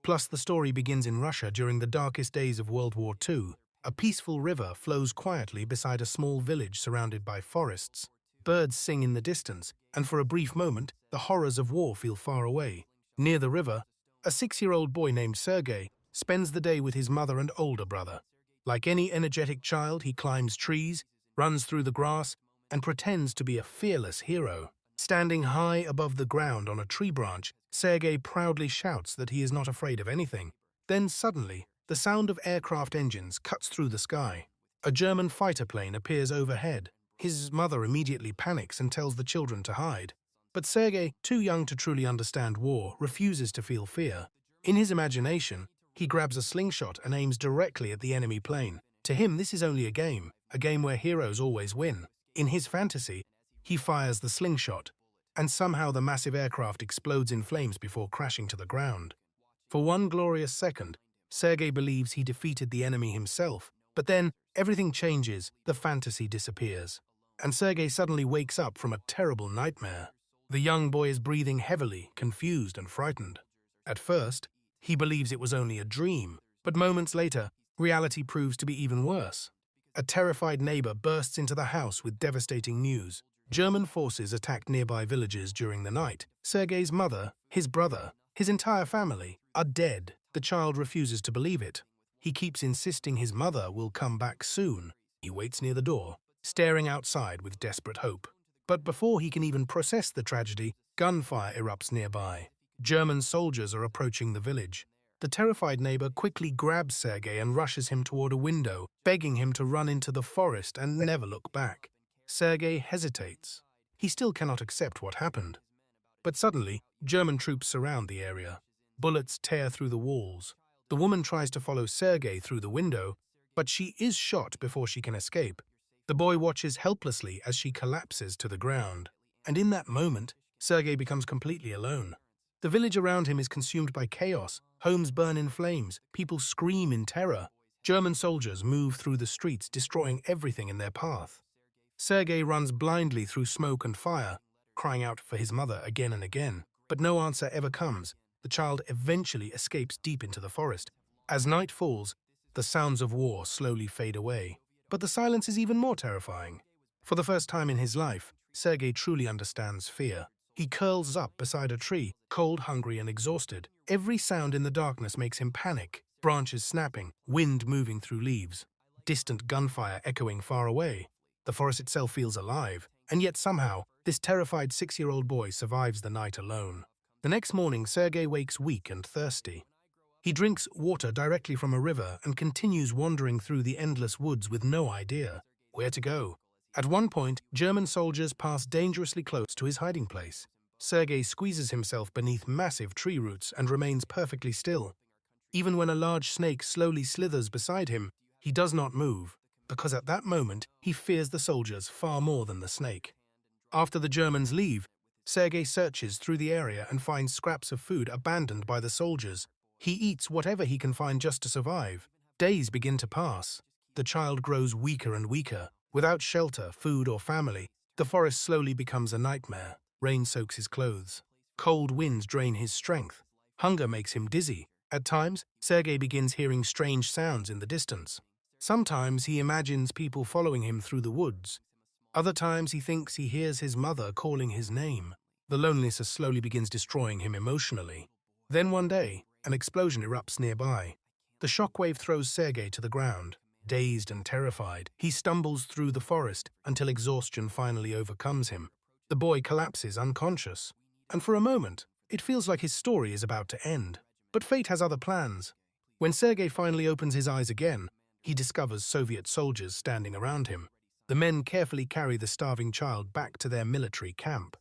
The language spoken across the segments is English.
Plus, the story begins in Russia during the darkest days of World War II. A peaceful river flows quietly beside a small village surrounded by forests. Birds sing in the distance, and for a brief moment, the horrors of war feel far away. Near the river, a 6-year-old boy named Sergei spends the day with his mother and older brother. Like any energetic child, he climbs trees, runs through the grass, and pretends to be a fearless hero. Standing high above the ground on a tree branch, Sergei proudly shouts that he is not afraid of anything. Then suddenly, the sound of aircraft engines cuts through the sky. A German fighter plane appears overhead. His mother immediately panics and tells the children to hide. But Sergei, too young to truly understand war, refuses to feel fear. In his imagination, he grabs a slingshot and aims directly at the enemy plane. To him, this is only a game where heroes always win. In his fantasy, he fires the slingshot, and somehow the massive aircraft explodes in flames before crashing to the ground. For one glorious second, Sergei believes he defeated the enemy himself, but then everything changes, the fantasy disappears, and Sergei suddenly wakes up from a terrible nightmare. The young boy is breathing heavily, confused and frightened. At first, he believes it was only a dream, but moments later, reality proves to be even worse. A terrified neighbor bursts into the house with devastating news. German forces attacked nearby villages during the night. Sergei's mother, his brother, his entire family are dead. The child refuses to believe it. He keeps insisting his mother will come back soon. He waits near the door, staring outside with desperate hope. But before he can even process the tragedy, gunfire erupts nearby. German soldiers are approaching the village. The terrified neighbor quickly grabs Sergei and rushes him toward a window, begging him to run into the forest and never look back. Sergei hesitates. He still cannot accept what happened. But suddenly, German troops surround the area. Bullets tear through the walls. The woman tries to follow Sergei through the window, but she is shot before she can escape. The boy watches helplessly as she collapses to the ground. And in that moment, Sergei becomes completely alone. The village around him is consumed by chaos. Homes burn in flames. People scream in terror. German soldiers move through the streets, destroying everything in their path. Sergei runs blindly through smoke and fire, crying out for his mother again and again. But no answer ever comes. The child eventually escapes deep into the forest. As night falls, the sounds of war slowly fade away. But the silence is even more terrifying. For the first time in his life, Sergei truly understands fear. He curls up beside a tree, cold, hungry, and exhausted. Every sound in the darkness makes him panic. Branches snapping, wind moving through leaves, distant gunfire echoing far away. The forest itself feels alive, and yet somehow, this terrified 6-year-old boy survives the night alone. The next morning, Sergei wakes weak and thirsty. He drinks water directly from a river and continues wandering through the endless woods with no idea where to go. At one point, German soldiers pass dangerously close to his hiding place. Sergei squeezes himself beneath massive tree roots and remains perfectly still. Even when a large snake slowly slithers beside him, he does not move, because at that moment he fears the soldiers far more than the snake. After the Germans leave, Sergei searches through the area and finds scraps of food abandoned by the soldiers. He eats whatever he can find just to survive. Days begin to pass. The child grows weaker and weaker. Without shelter, food, or family, the forest slowly becomes a nightmare. Rain soaks his clothes. Cold winds drain his strength. Hunger makes him dizzy. At times, Sergei begins hearing strange sounds in the distance. Sometimes he imagines people following him through the woods. Other times he thinks he hears his mother calling his name. The loneliness slowly begins destroying him emotionally. Then one day, an explosion erupts nearby. The shockwave throws Sergei to the ground. Dazed and terrified, he stumbles through the forest until exhaustion finally overcomes him. The boy collapses unconscious, and for a moment, it feels like his story is about to end. But fate has other plans. When Sergei finally opens his eyes again, he discovers Soviet soldiers standing around him. The men carefully carry the starving child back to their military camp.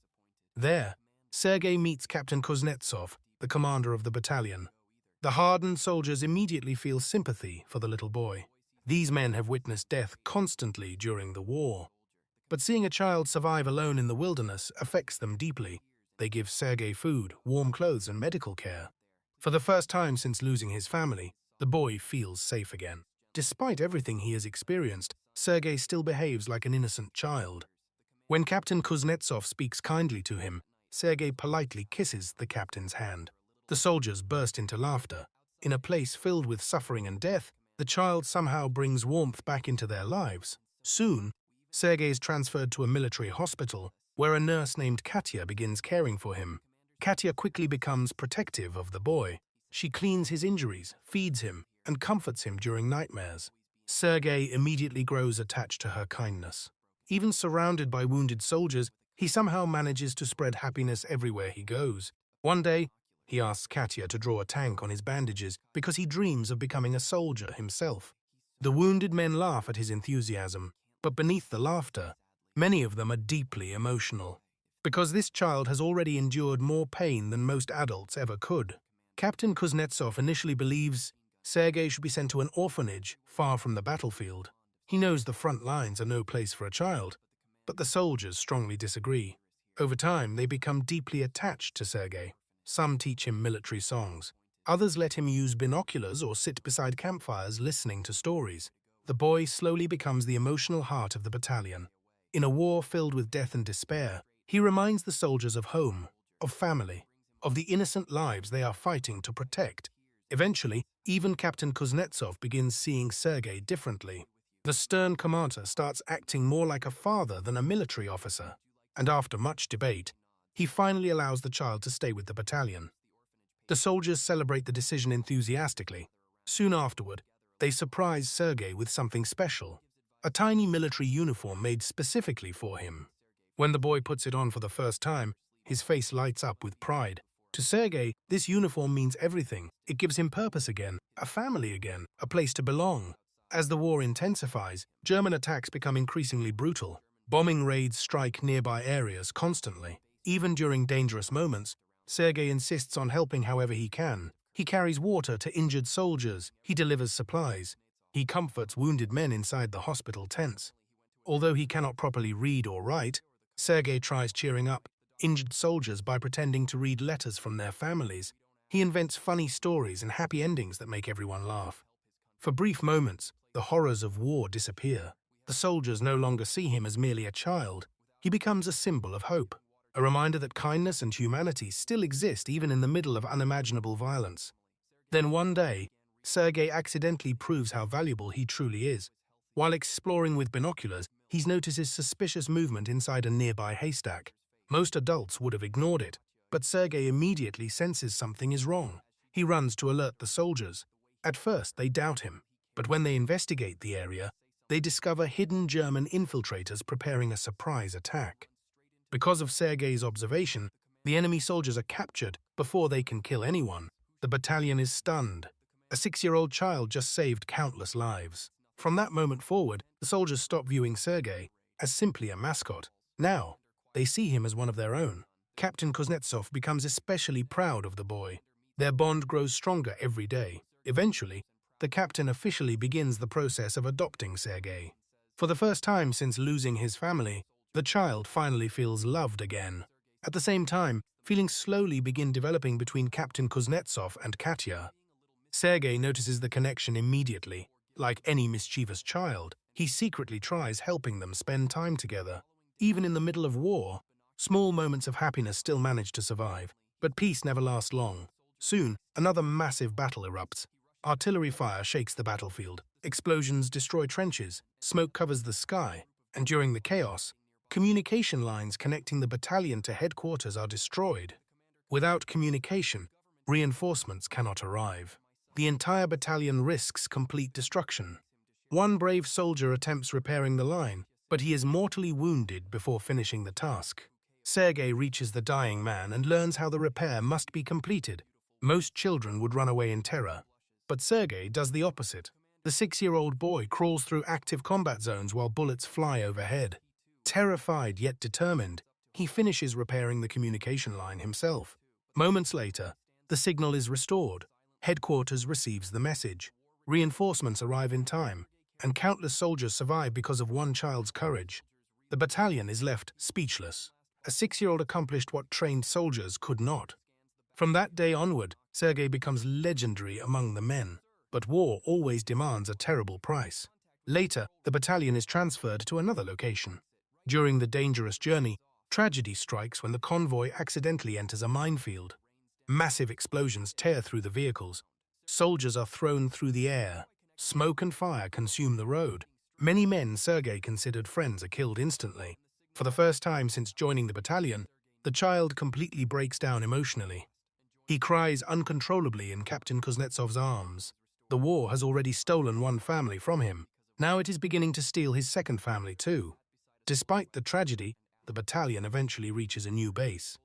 There, Sergei meets Captain Kuznetsov, the commander of the battalion. The hardened soldiers immediately feel sympathy for the little boy. These men have witnessed death constantly during the war. But seeing a child survive alone in the wilderness affects them deeply. They give Sergei food, warm clothes, and medical care. For the first time since losing his family, the boy feels safe again. Despite everything he has experienced, Sergei still behaves like an innocent child. When Captain Kuznetsov speaks kindly to him, Sergei politely kisses the captain's hand. The soldiers burst into laughter. In a place filled with suffering and death, the child somehow brings warmth back into their lives. Soon, Sergei is transferred to a military hospital, where a nurse named Katya begins caring for him. Katya quickly becomes protective of the boy. She cleans his injuries, feeds him, and comforts him during nightmares. Sergei immediately grows attached to her kindness. Even surrounded by wounded soldiers, he somehow manages to spread happiness everywhere he goes. One day, he asks Katya to draw a tank on his bandages because he dreams of becoming a soldier himself. The wounded men laugh at his enthusiasm, but beneath the laughter, many of them are deeply emotional, because this child has already endured more pain than most adults ever could. Captain Kuznetsov initially believes Sergei should be sent to an orphanage far from the battlefield. He knows the front lines are no place for a child, but the soldiers strongly disagree. Over time, they become deeply attached to Sergei. Some teach him military songs. Others let him use binoculars or sit beside campfires listening to stories. The boy slowly becomes the emotional heart of the battalion. In a war filled with death and despair, he reminds the soldiers of home, of family, of the innocent lives they are fighting to protect. Eventually, even Captain Kuznetsov begins seeing Sergei differently. The stern commander starts acting more like a father than a military officer, and after much debate, he finally allows the child to stay with the battalion. The soldiers celebrate the decision enthusiastically. Soon afterward, they surprise Sergei with something special, a tiny military uniform made specifically for him. When the boy puts it on for the first time, his face lights up with pride. To Sergei, this uniform means everything. It gives him purpose again, a family again, a place to belong. As the war intensifies, German attacks become increasingly brutal. Bombing raids strike nearby areas constantly. Even during dangerous moments, Sergei insists on helping however he can. He carries water to injured soldiers, he delivers supplies, he comforts wounded men inside the hospital tents. Although he cannot properly read or write, Sergei tries cheering up injured soldiers by pretending to read letters from their families. He invents funny stories and happy endings that make everyone laugh. For brief moments, the horrors of war disappear. The soldiers no longer see him as merely a child. He becomes a symbol of hope, a reminder that kindness and humanity still exist even in the middle of unimaginable violence. Then one day, Sergei accidentally proves how valuable he truly is. While exploring with binoculars, he notices suspicious movement inside a nearby haystack. Most adults would have ignored it, but Sergei immediately senses something is wrong. He runs to alert the soldiers. At first, they doubt him, but when they investigate the area, they discover hidden German infiltrators preparing a surprise attack. Because of Sergei's observation, the enemy soldiers are captured before they can kill anyone. The battalion is stunned. A 6-year-old child just saved countless lives. From that moment forward, the soldiers stop viewing Sergei as simply a mascot. Now, they see him as one of their own. Captain Kuznetsov becomes especially proud of the boy. Their bond grows stronger every day. Eventually, the captain officially begins the process of adopting Sergei. For the first time since losing his family, the child finally feels loved again. At the same time, feelings slowly begin developing between Captain Kuznetsov and Katya. Sergei notices the connection immediately. Like any mischievous child, he secretly tries helping them spend time together. Even in the middle of war, small moments of happiness still manage to survive, but peace never lasts long. Soon, another massive battle erupts. Artillery fire shakes the battlefield, explosions destroy trenches, smoke covers the sky, and during the chaos, communication lines connecting the battalion to headquarters are destroyed. Without communication, reinforcements cannot arrive. The entire battalion risks complete destruction. One brave soldier attempts repairing the line, but he is mortally wounded before finishing the task. Sergei reaches the dying man and learns how the repair must be completed. Most children would run away in terror, but Sergei does the opposite. The 6-year-old boy crawls through active combat zones while bullets fly overhead. Terrified yet determined, he finishes repairing the communication line himself. Moments later, the signal is restored. Headquarters receives the message. Reinforcements arrive in time, and countless soldiers survive because of one child's courage. The battalion is left speechless. A 6-year-old accomplished what trained soldiers could not. From that day onward, Sergei becomes legendary among the men. But war always demands a terrible price. Later, the battalion is transferred to another location. During the dangerous journey, tragedy strikes when the convoy accidentally enters a minefield. Massive explosions tear through the vehicles. Soldiers are thrown through the air. Smoke and fire consume the road. Many men Sergei considered friends are killed instantly. For the first time since joining the battalion, the child completely breaks down emotionally. He cries uncontrollably in Captain Kuznetsov's arms. The war has already stolen one family from him. Now it is beginning to steal his second family too. Despite the tragedy, the battalion eventually reaches a new base.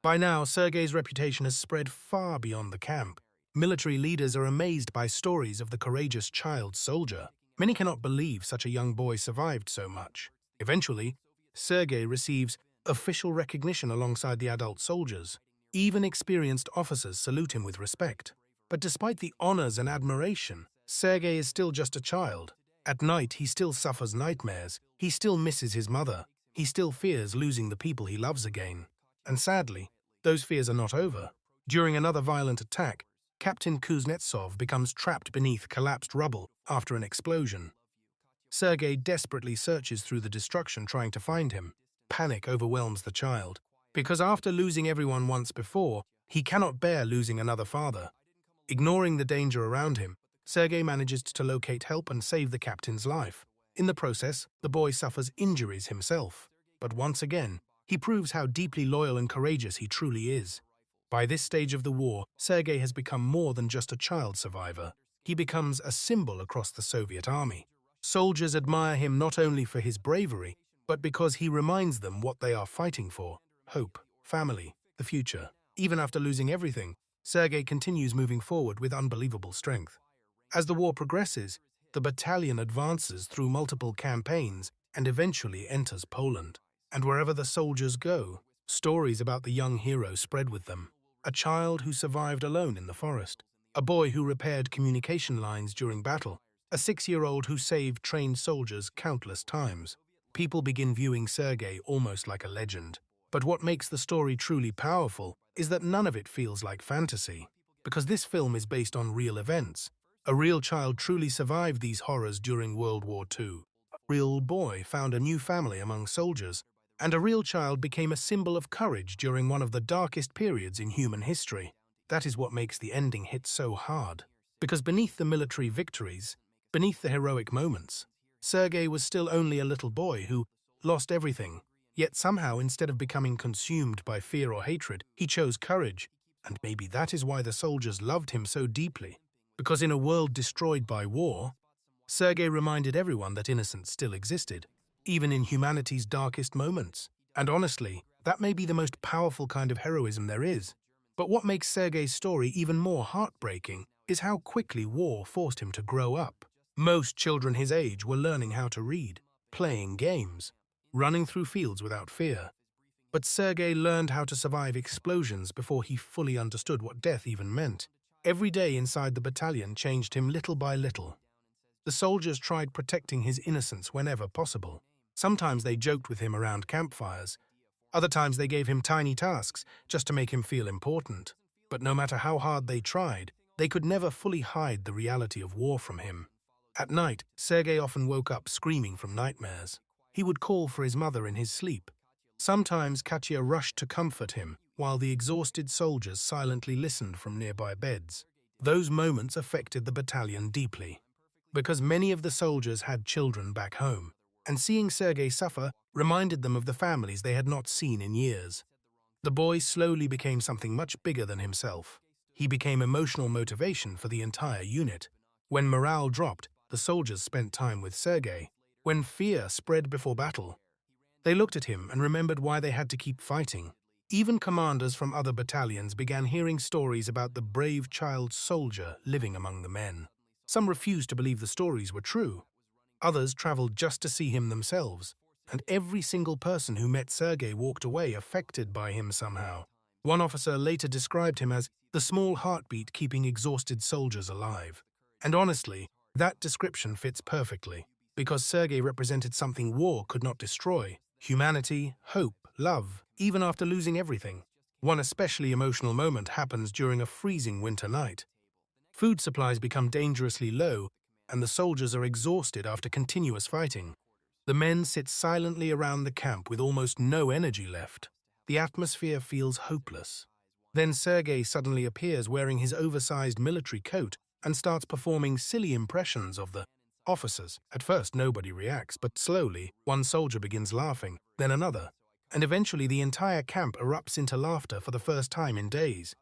By now, Sergei's reputation has spread far beyond the camp. Military leaders are amazed by stories of the courageous child soldier. Many cannot believe such a young boy survived so much. Eventually, Sergei receives official recognition alongside the adult soldiers. Even experienced officers salute him with respect. But despite the honors and admiration, Sergei is still just a child. At night, he still suffers nightmares. He still misses his mother. He still fears losing the people he loves again. And sadly, those fears are not over. During another violent attack, Captain Kuznetsov becomes trapped beneath collapsed rubble after an explosion. Sergei desperately searches through the destruction trying to find him. Panic overwhelms the child, because after losing everyone once before, he cannot bear losing another father. Ignoring the danger around him, Sergei manages to locate help and save the captain's life. In the process, the boy suffers injuries himself. But once again, he proves how deeply loyal and courageous he truly is. By this stage of the war, Sergei has become more than just a child survivor. He becomes a symbol across the Soviet army. Soldiers admire him not only for his bravery, but because he reminds them what they are fighting for: hope, family, the future. Even after losing everything, Sergei continues moving forward with unbelievable strength. As the war progresses, the battalion advances through multiple campaigns and eventually enters Poland. And wherever the soldiers go, stories about the young hero spread with them. A child who survived alone in the forest, a boy who repaired communication lines during battle, a 6-year-old who saved trained soldiers countless times. People begin viewing Sergei almost like a legend. But what makes the story truly powerful is that none of it feels like fantasy, because this film is based on real events. A real child truly survived these horrors during World War II. A real boy found a new family among soldiers, and a real child became a symbol of courage during one of the darkest periods in human history. That is what makes the ending hit so hard. Because beneath the military victories, beneath the heroic moments, Sergei was still only a little boy who lost everything. Yet somehow, instead of becoming consumed by fear or hatred, he chose courage. And maybe that is why the soldiers loved him so deeply. Because in a world destroyed by war, Sergei reminded everyone that innocence still existed, even in humanity's darkest moments. And honestly, that may be the most powerful kind of heroism there is. But what makes Sergei's story even more heartbreaking is how quickly war forced him to grow up. Most children his age were learning how to read, playing games, running through fields without fear. But Sergei learned how to survive explosions before he fully understood what death even meant. Every day inside the battalion changed him little by little. The soldiers tried protecting his innocence whenever possible. Sometimes they joked with him around campfires. Other times they gave him tiny tasks just to make him feel important. But no matter how hard they tried, they could never fully hide the reality of war from him. At night, Sergei often woke up screaming from nightmares. He would call for his mother in his sleep. Sometimes Katya rushed to comfort him, while the exhausted soldiers silently listened from nearby beds. Those moments affected the battalion deeply, because many of the soldiers had children back home, and seeing Sergei suffer reminded them of the families they had not seen in years. The boy slowly became something much bigger than himself. He became emotional motivation for the entire unit. When morale dropped, the soldiers spent time with Sergei. When fear spread before battle, they looked at him and remembered why they had to keep fighting. Even commanders from other battalions began hearing stories about the brave child soldier living among the men. Some refused to believe the stories were true. Others traveled just to see him themselves, and every single person who met Sergei walked away affected by him somehow. One officer later described him as the small heartbeat keeping exhausted soldiers alive. And honestly, that description fits perfectly, because Sergei represented something war could not destroy: humanity, hope, love, even after losing everything. One especially emotional moment happens during a freezing winter night. Food supplies become dangerously low, and the soldiers are exhausted after continuous fighting. The men sit silently around the camp with almost no energy left. The atmosphere feels hopeless. Then Sergei suddenly appears wearing his oversized military coat and starts performing silly impressions of the officers. At first, nobody reacts, but slowly, one soldier begins laughing, then another, and eventually the entire camp erupts into laughter for the first time in days.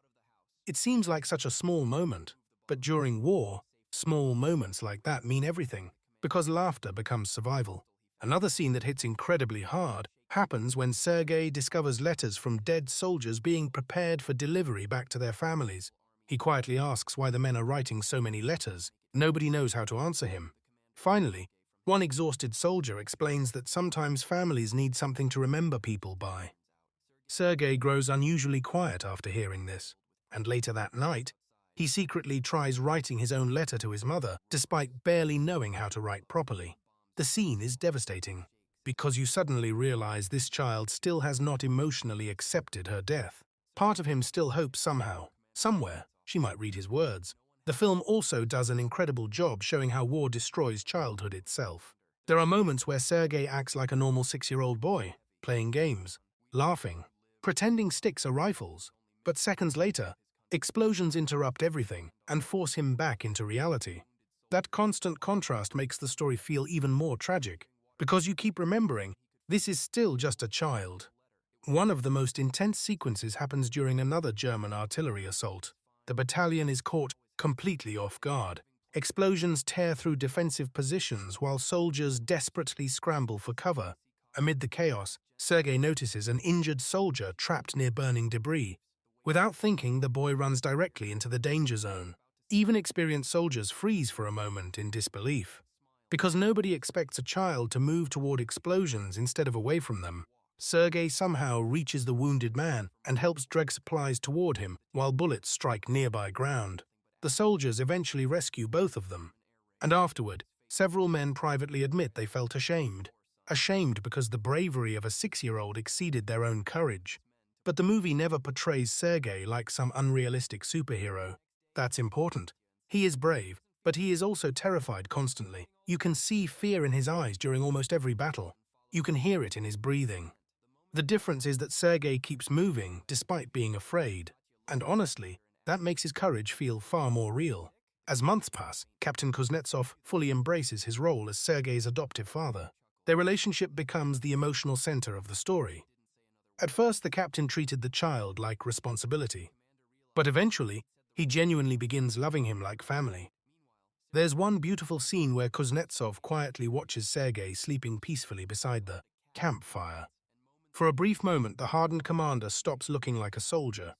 It seems like such a small moment, but during war, small moments like that mean everything, because laughter becomes survival. Another scene that hits incredibly hard happens when Sergei discovers letters from dead soldiers being prepared for delivery back to their families. He quietly asks why the men are writing so many letters. Nobody knows how to answer him. Finally, one exhausted soldier explains that sometimes families need something to remember people by. Sergei grows unusually quiet after hearing this, and later that night, he secretly tries writing his own letter to his mother, despite barely knowing how to write properly. The scene is devastating, because you suddenly realize this child still has not emotionally accepted her death. Part of him still hopes somehow, somewhere, she might read his words. The film also does an incredible job showing how war destroys childhood itself. There are moments where Sergei acts like a normal 6-year-old boy, playing games, laughing, pretending sticks are rifles, but seconds later, explosions interrupt everything and force him back into reality. That constant contrast makes the story feel even more tragic, because you keep remembering, this is still just a child. One of the most intense sequences happens during another German artillery assault. The battalion is caught completely off guard. Explosions tear through defensive positions while soldiers desperately scramble for cover. Amid the chaos, Sergei notices an injured soldier trapped near burning debris. Without thinking, the boy runs directly into the danger zone. Even experienced soldiers freeze for a moment in disbelief. Because nobody expects a child to move toward explosions instead of away from them, Sergei somehow reaches the wounded man and helps drag supplies toward him while bullets strike nearby ground. The soldiers eventually rescue both of them. And afterward, several men privately admit they felt ashamed. Ashamed because the bravery of a 6-year-old exceeded their own courage. But the movie never portrays Sergei like some unrealistic superhero. That's important. He is brave, but he is also terrified constantly. You can see fear in his eyes during almost every battle. You can hear it in his breathing. The difference is that Sergei keeps moving despite being afraid. And honestly, that makes his courage feel far more real. As months pass, Captain Kuznetsov fully embraces his role as Sergei's adoptive father. Their relationship becomes the emotional center of the story. At first, the captain treated the child like responsibility. But eventually, he genuinely begins loving him like family. There's one beautiful scene where Kuznetsov quietly watches Sergei sleeping peacefully beside the campfire. For a brief moment, the hardened commander stops looking like a soldier.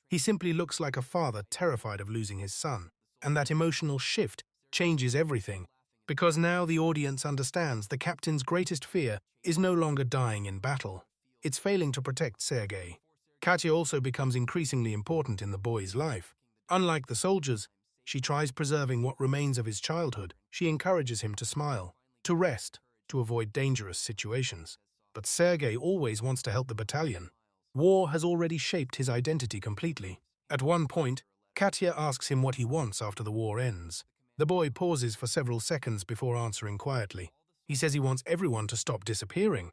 He simply looks like a father terrified of losing his son. And that emotional shift changes everything, because now the audience understands the captain's greatest fear is no longer dying in battle. It's failing to protect Sergei. Katya also becomes increasingly important in the boy's life. Unlike the soldiers, she tries preserving what remains of his childhood. She encourages him to smile, to rest, to avoid dangerous situations. But Sergei always wants to help the battalion. War has already shaped his identity completely. At one point, Katya asks him what he wants after the war ends. The boy pauses for several seconds before answering quietly. He says he wants everyone to stop disappearing.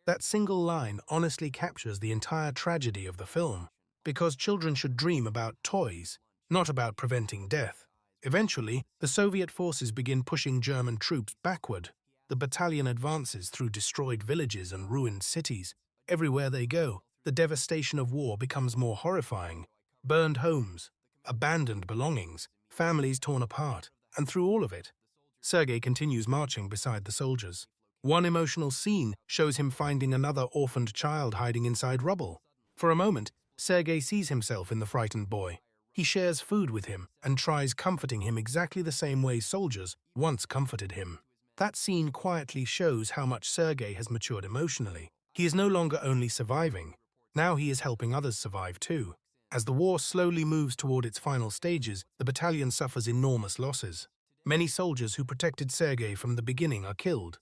That single line honestly captures the entire tragedy of the film, because children should dream about toys, not about preventing death. Eventually, the Soviet forces begin pushing German troops backward. The battalion advances through destroyed villages and ruined cities. Everywhere they go, the devastation of war becomes more horrifying. Burned homes, abandoned belongings, families torn apart, and through all of it, Sergei continues marching beside the soldiers. One emotional scene shows him finding another orphaned child hiding inside rubble. For a moment, Sergei sees himself in the frightened boy. He shares food with him and tries comforting him exactly the same way soldiers once comforted him. That scene quietly shows how much Sergei has matured emotionally. He is no longer only surviving. Now he is helping others survive too. As the war slowly moves toward its final stages, the battalion suffers enormous losses. Many soldiers who protected Sergei from the beginning are killed.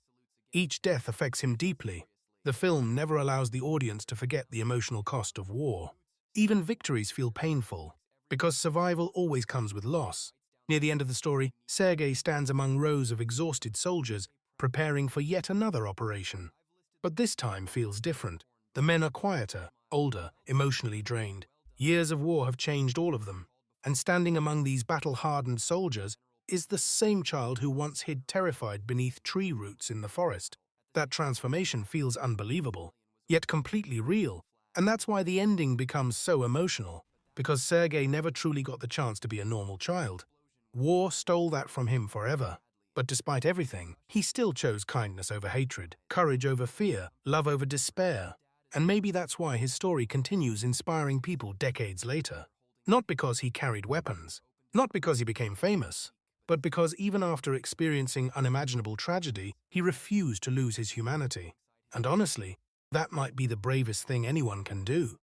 Each death affects him deeply. The film never allows the audience to forget the emotional cost of war. Even victories feel painful, because survival always comes with loss. Near the end of the story, Sergei stands among rows of exhausted soldiers, preparing for yet another operation. But this time feels different. The men are quieter, older, emotionally drained. Years of war have changed all of them, and standing among these battle-hardened soldiers is the same child who once hid terrified beneath tree roots in the forest. That transformation feels unbelievable, yet completely real, and that's why the ending becomes so emotional, because Sergei never truly got the chance to be a normal child. War stole that from him forever. But despite everything, he still chose kindness over hatred, courage over fear, love over despair. And maybe that's why his story continues inspiring people decades later. Not because he carried weapons, not because he became famous, but because even after experiencing unimaginable tragedy, he refused to lose his humanity. And honestly, that might be the bravest thing anyone can do.